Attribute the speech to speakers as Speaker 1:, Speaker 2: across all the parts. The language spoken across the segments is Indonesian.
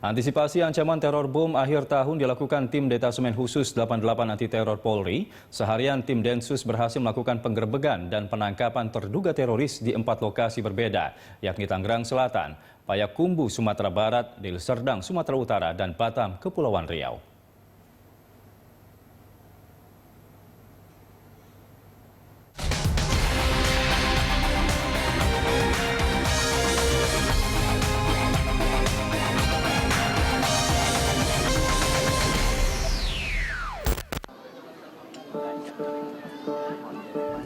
Speaker 1: Antisipasi ancaman teror bom akhir tahun dilakukan tim Detasemen Khusus 88 Anti Teror Polri. Seharian tim Densus berhasil melakukan penggerbegan dan penangkapan terduga teroris di 4 lokasi berbeda, yakni Tangerang Selatan, Payakumbu, Sumatera Barat, Deli Serdang, Sumatera Utara, dan Batam, Kepulauan Riau.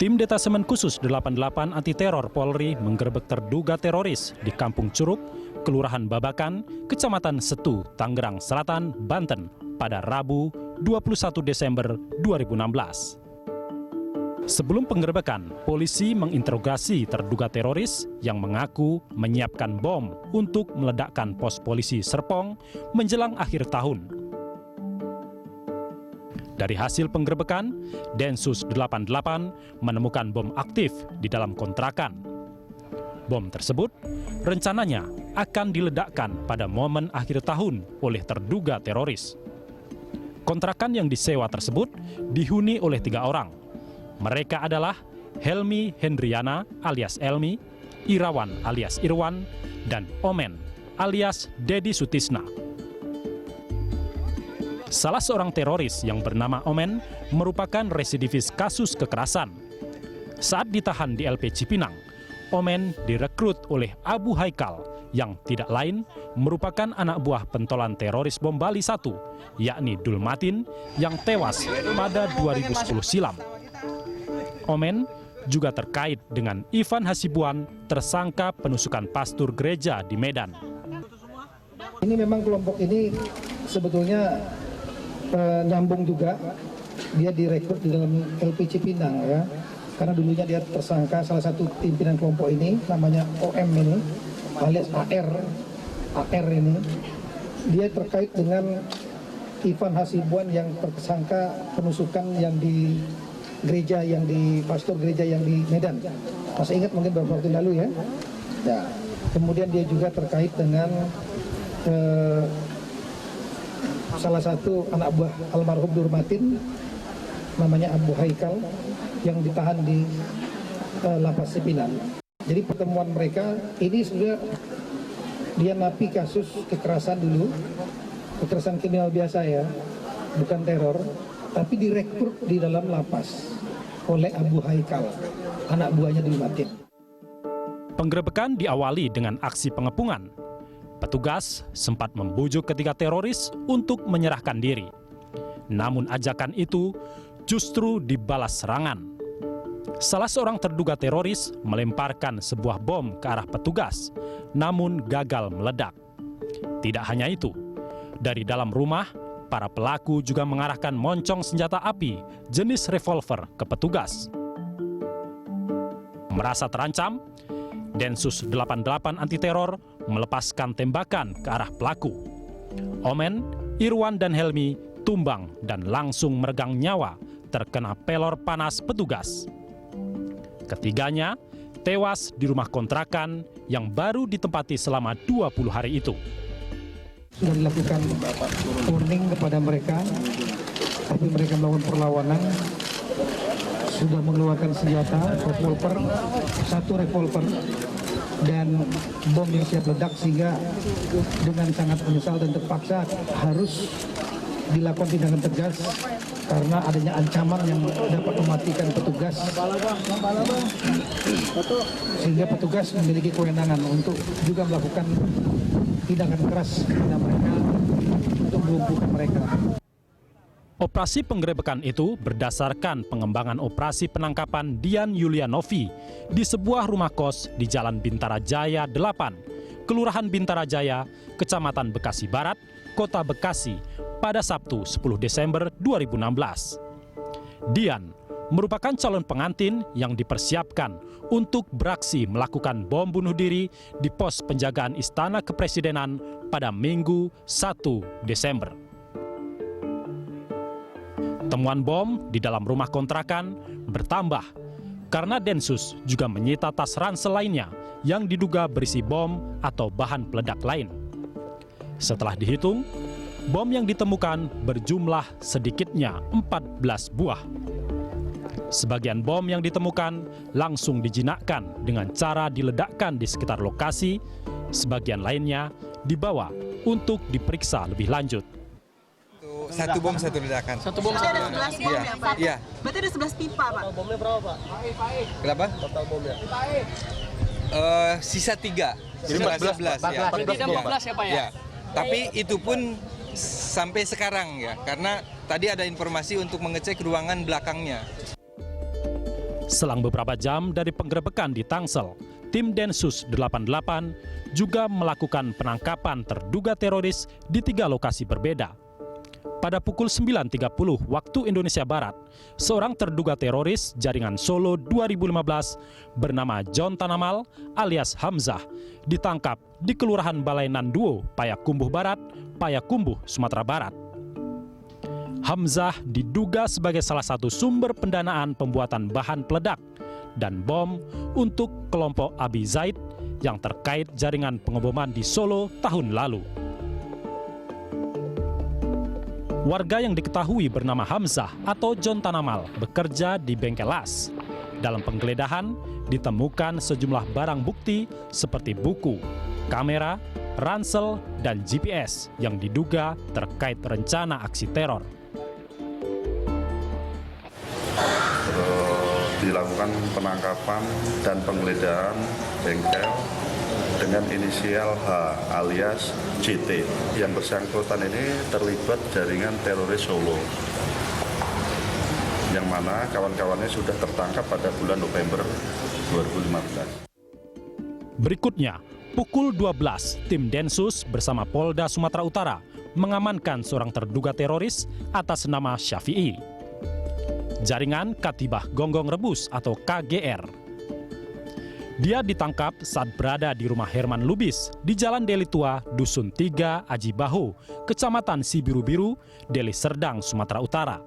Speaker 2: Tim Detasemen Khusus 88 Anti Teror Polri menggerebek terduga teroris di Kampung Curug, Kelurahan Babakan, Kecamatan Setu, Tangerang Selatan, Banten pada Rabu 21 Desember 2016. Sebelum penggerebekan, polisi menginterogasi terduga teroris yang mengaku menyiapkan bom untuk meledakkan pos polisi Serpong menjelang akhir tahun. Dari hasil penggerebekan, Densus 88 menemukan bom aktif di dalam kontrakan. Bom tersebut rencananya akan diledakkan pada momen akhir tahun oleh terduga teroris. Kontrakan yang disewa tersebut dihuni oleh 3 orang. Mereka adalah Helmi Hendriana alias Elmi, Irawan alias Irwan, dan Omen alias Dedi Sutisna. Salah seorang teroris yang bernama Omen merupakan residivis kasus kekerasan. Saat ditahan di LP Cipinang, Omen direkrut oleh Abu Haikal yang tidak lain merupakan anak buah pentolan teroris bom Bali 1, yakni Dul Matin yang tewas pada 2010 silam. Omen juga terkait dengan Ivan Hasibuan, tersangka penusukan pastor gereja di Medan.
Speaker 3: Ini memang kelompok ini sebetulnya nyambung juga, dia direkrut di dalam LP Cipinang ya, karena dulunya dia tersangka salah satu pimpinan kelompok ini namanya OM ini alias AR ini, dia terkait dengan Ivan Hasibuan yang tersangka penusukan yang di gereja, yang di pastor gereja yang di Medan. Masih ingat mungkin beberapa waktu lalu ya. Ya. Kemudian dia juga terkait dengan salah satu anak buah almarhum Dul Matin namanya Abu Haikal yang ditahan di Lapas Cipinang. Jadi pertemuan mereka ini sudah dia napi kasus kekerasan dulu, kekerasan kriminal biasa ya, bukan teror, tapi direkrut di dalam lapas oleh Abu Haikal, anak buahnya Dul Matin.
Speaker 2: Penggerebekan diawali dengan aksi pengepungan. Petugas sempat membujuk ketiga teroris untuk menyerahkan diri. Namun ajakan itu justru dibalas serangan. Salah seorang terduga teroris melemparkan sebuah bom ke arah petugas, namun gagal meledak. Tidak hanya itu, dari dalam rumah, para pelaku juga mengarahkan moncong senjata api jenis revolver ke petugas. Merasa terancam, Densus 88 Anti Teror melepaskan tembakan ke arah pelaku. Omen, Irwan, dan Helmi tumbang dan langsung meregang nyawa terkena pelor panas petugas. Ketiganya tewas di rumah kontrakan yang baru ditempati selama 20 hari itu.
Speaker 3: Sudah dilakukan warning kepada mereka, tapi mereka melakukan perlawanan. Sudah mengeluarkan senjata, revolver, 1 revolver, dan bom yang siap ledak, sehingga dengan sangat menyesal dan terpaksa harus dilakukan tindakan tegas karena adanya ancaman yang dapat mematikan petugas, sehingga petugas memiliki kewenangan untuk juga melakukan tindakan keras kepada mereka untuk melumpuhkan mereka.
Speaker 2: Operasi penggerebekan itu berdasarkan pengembangan operasi penangkapan Dian Yulianovi di sebuah rumah kos di Jalan Bintara Jaya 8, Kelurahan Bintara Jaya, Kecamatan Bekasi Barat, Kota Bekasi, pada Sabtu 10 Desember 2016. Dian merupakan calon pengantin yang dipersiapkan untuk beraksi melakukan bom bunuh diri di pos penjagaan Istana Kepresidenan pada Minggu 1 Desember. Temuan bom di dalam rumah kontrakan bertambah karena Densus juga menyita tas ransel lainnya yang diduga berisi bom atau bahan peledak lain. Setelah dihitung, bom yang ditemukan berjumlah sedikitnya 14 buah. Sebagian bom yang ditemukan langsung dijinakkan dengan cara diledakkan di sekitar lokasi, sebagian lainnya dibawa untuk diperiksa lebih lanjut.
Speaker 4: Satu bom, satu ledakan.
Speaker 5: Satu bom, satu ledakan.
Speaker 6: Ada 11 bom ya, Pak?
Speaker 4: Iya.
Speaker 6: Berarti ada 11 pipa, Pak?
Speaker 5: Bomnya berapa, Pak?
Speaker 4: Kenapa?
Speaker 5: Total bomnya.
Speaker 4: Sisa 3.
Speaker 5: Jadi 14
Speaker 4: ya.
Speaker 5: Berarti ada 14 ya, Pak ya?
Speaker 4: Tapi itu pun sampai sekarang ya, karena tadi ada informasi untuk mengecek ruangan belakangnya.
Speaker 2: Selang beberapa jam dari penggerebekan di Tangsel, tim Densus 88 juga melakukan penangkapan terduga teroris di 3 lokasi berbeda. Pada pukul 9.30 waktu Indonesia Barat, seorang terduga teroris jaringan Solo 2015 bernama John Tanamal alias Hamzah ditangkap di Kelurahan Balainan Duo, Payakumbuh Barat, Payakumbuh, Sumatera Barat. Hamzah diduga sebagai salah satu sumber pendanaan pembuatan bahan peledak dan bom untuk kelompok Abi Zaid yang terkait jaringan pengeboman di Solo tahun lalu. Warga yang diketahui bernama Hamzah atau John Tanamal bekerja di bengkel las. Dalam penggeledahan ditemukan sejumlah barang bukti seperti buku, kamera, ransel, dan GPS yang diduga terkait rencana aksi teror.
Speaker 7: Dilakukan penangkapan dan penggeledahan bengkel dengan inisial H alias JT. Yang bersangkutan ini terlibat jaringan teroris Solo, yang mana kawan-kawannya sudah tertangkap pada bulan November 2015.
Speaker 2: Berikutnya, pukul 12, tim Densus bersama Polda Sumatera Utara mengamankan seorang terduga teroris atas nama Syafi'i. Jaringan Katibah Gonggong Rebus atau KGR. Dia ditangkap saat berada di rumah Herman Lubis di Jalan Deli Tua, Dusun 3, Aji Bahu, Kecamatan Sibiru-Biru, Deli Serdang, Sumatera Utara.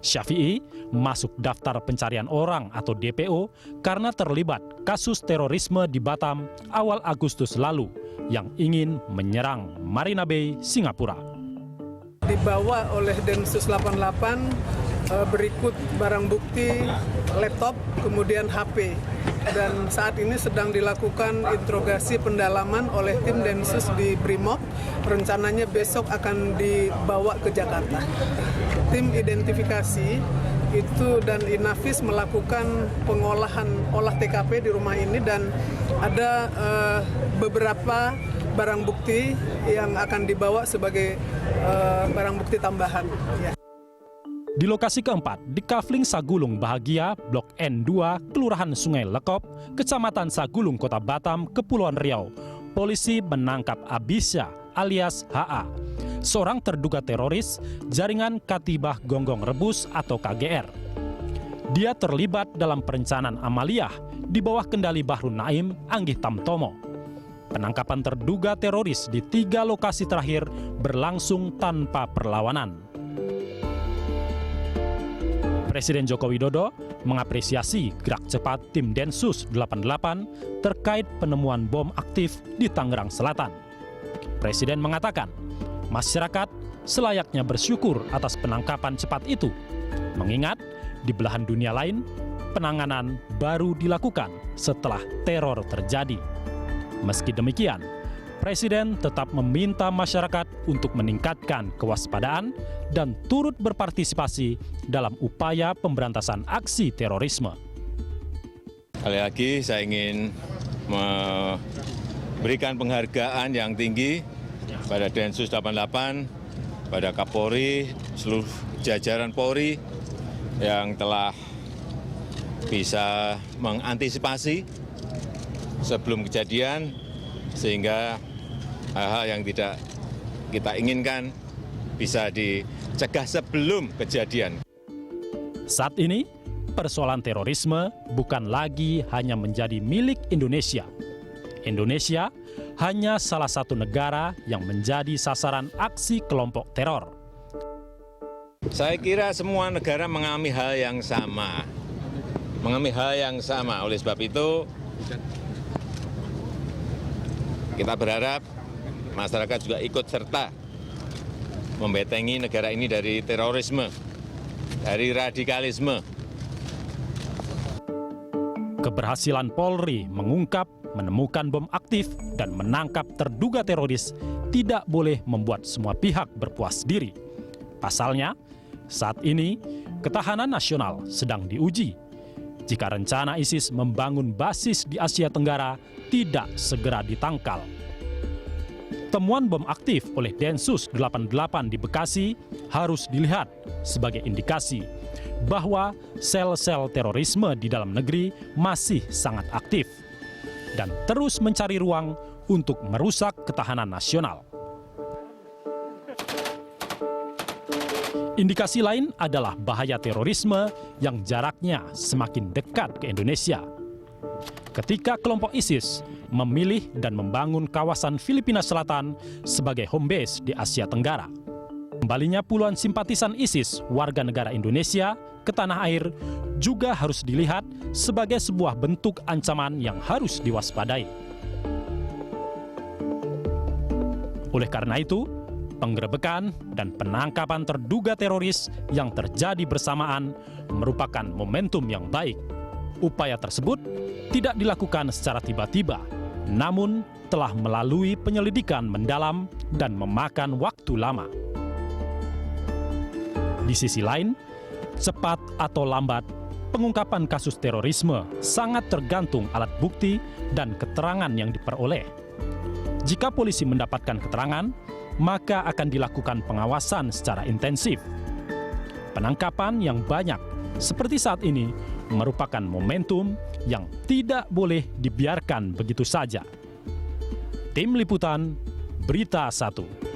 Speaker 2: Syafi'i masuk daftar pencarian orang atau DPO karena terlibat kasus terorisme di Batam awal Agustus lalu yang ingin menyerang Marina Bay, Singapura.
Speaker 8: Dibawa oleh Densus 88 berikut barang bukti, laptop, kemudian HP. Dan saat ini sedang dilakukan interogasi pendalaman oleh tim Densus di Brimob. Rencananya besok akan dibawa ke Jakarta. Tim identifikasi itu dan Inafis melakukan pengolahan olah TKP di rumah ini dan ada beberapa barang bukti yang akan dibawa sebagai barang bukti tambahan. Ya.
Speaker 2: Di lokasi keempat, di Kafling Sagulung Bahagia, Blok N2, Kelurahan Sungai Lekop, Kecamatan Sagulung, Kota Batam, Kepulauan Riau, polisi menangkap Abisya alias HA, seorang terduga teroris jaringan Katibah Gonggong Rebus atau KGR. Dia terlibat dalam perencanaan amaliyah di bawah kendali Bahrun Naim Anggih Tamtomo. Penangkapan terduga teroris di 3 lokasi terakhir berlangsung tanpa perlawanan. Presiden Joko Widodo mengapresiasi gerak cepat tim Densus 88 terkait penemuan bom aktif di Tangerang Selatan. Presiden mengatakan, masyarakat selayaknya bersyukur atas penangkapan cepat itu, mengingat di belahan dunia lain, penanganan baru dilakukan setelah teror terjadi. Meski demikian, Presiden tetap meminta masyarakat untuk meningkatkan kewaspadaan dan turut berpartisipasi dalam upaya pemberantasan aksi terorisme.
Speaker 9: Sekali lagi saya ingin memberikan penghargaan yang tinggi pada Densus 88, pada Kapolri, seluruh jajaran Polri yang telah bisa mengantisipasi sebelum kejadian sehingga hal-hal yang tidak kita inginkan bisa dicegah sebelum kejadian.
Speaker 2: Saat ini, persoalan terorisme bukan lagi hanya menjadi milik Indonesia. Indonesia hanya salah satu negara yang menjadi sasaran aksi kelompok teror.
Speaker 9: Saya kira semua negara mengalami hal yang sama. Oleh sebab itu, kita berharap masyarakat juga ikut serta membentengi negara ini dari terorisme, dari radikalisme.
Speaker 2: Keberhasilan Polri mengungkap, menemukan bom aktif, dan menangkap terduga teroris tidak boleh membuat semua pihak berpuas diri. Pasalnya, saat ini ketahanan nasional sedang diuji. Jika rencana ISIS membangun basis di Asia Tenggara tidak segera ditangkal. Temuan bom aktif oleh Densus 88 di Bekasi harus dilihat sebagai indikasi bahwa sel-sel terorisme di dalam negeri masih sangat aktif dan terus mencari ruang untuk merusak ketahanan nasional. Indikasi lain adalah bahaya terorisme yang jaraknya semakin dekat ke Indonesia. Ketika kelompok ISIS memilih dan membangun kawasan Filipina Selatan sebagai home base di Asia Tenggara. Kembalinya puluhan simpatisan ISIS warga negara Indonesia ke tanah air juga harus dilihat sebagai sebuah bentuk ancaman yang harus diwaspadai. Oleh karena itu, penggerebekan dan penangkapan terduga teroris yang terjadi bersamaan merupakan momentum yang baik. Upaya tersebut tidak dilakukan secara tiba-tiba, namun telah melalui penyelidikan mendalam dan memakan waktu lama. Di sisi lain, cepat atau lambat, pengungkapan kasus terorisme sangat tergantung alat bukti dan keterangan yang diperoleh. Jika polisi mendapatkan keterangan, maka akan dilakukan pengawasan secara intensif. Penangkapan yang banyak seperti saat ini merupakan momentum yang tidak boleh dibiarkan begitu saja. Tim Liputan, Berita 1.